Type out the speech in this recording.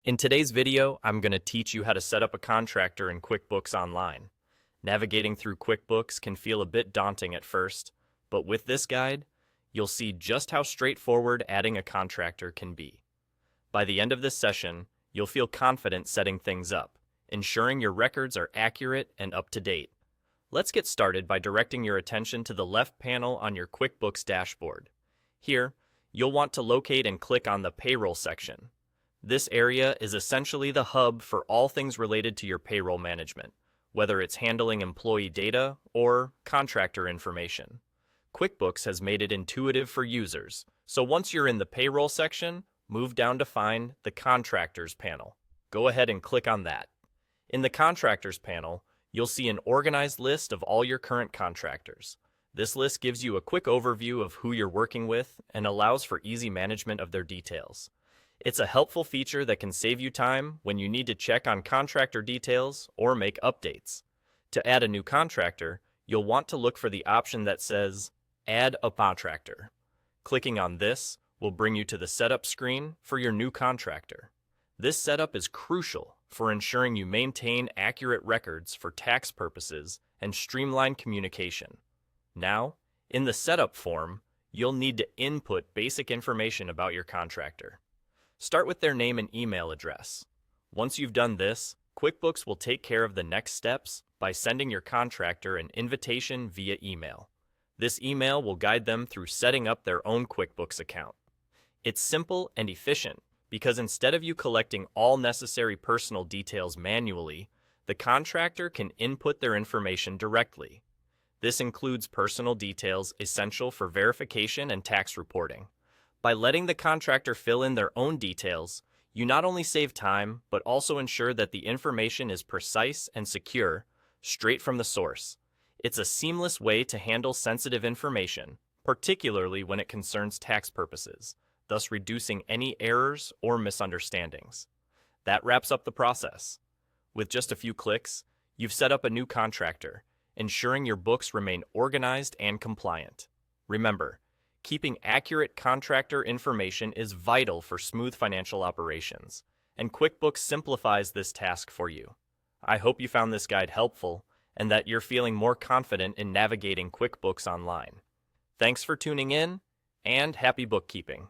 In today's video, I'm going to teach you how to set up a contractor in QuickBooks Online. Navigating through QuickBooks can feel a bit daunting at first, but with this guide, you'll see just how straightforward adding a contractor can be. By the end of this session, you'll feel confident setting things up, ensuring your records are accurate and up to date. Let's get started by directing your attention to the left panel on your QuickBooks dashboard. Here, you'll want to locate and click on the Payroll section. This area is essentially the hub for all things related to your payroll management, whether it's handling employee data or contractor information. QuickBooks has made it intuitive for users, so once you're in the Payroll section, move down to find the Contractors panel. Go ahead and click on that. In the Contractors panel, you'll see an organized list of all your current contractors. This list gives you a quick overview of who you're working with and allows for easy management of their details. It's a helpful feature that can save you time when you need to check on contractor details or make updates. To add a new contractor, you'll want to look for the option that says Add a Contractor. Clicking on this will bring you to the setup screen for your new contractor. This setup is crucial for ensuring you maintain accurate records for tax purposes and streamline communication. Now, in the setup form, you'll need to input basic information about your contractor. Start with their name and email address. Once you've done this, QuickBooks will take care of the next steps by sending your contractor an invitation via email. This email will guide them through setting up their own QuickBooks account. It's simple and efficient because instead of you collecting all necessary personal details manually, the contractor can input their information directly. This includes personal details essential for verification and tax reporting. By letting the contractor fill in their own details, you not only save time, but also ensure that the information is precise and secure, straight from the source. It's a seamless way to handle sensitive information, particularly when it concerns tax purposes, thus reducing any errors or misunderstandings. That wraps up the process. With just a few clicks, you've set up a new contractor, ensuring your books remain organized and compliant. Remember, keeping accurate contractor information is vital for smooth financial operations, and QuickBooks simplifies this task for you. I hope you found this guide helpful and that you're feeling more confident in navigating QuickBooks Online. Thanks for tuning in, and happy bookkeeping!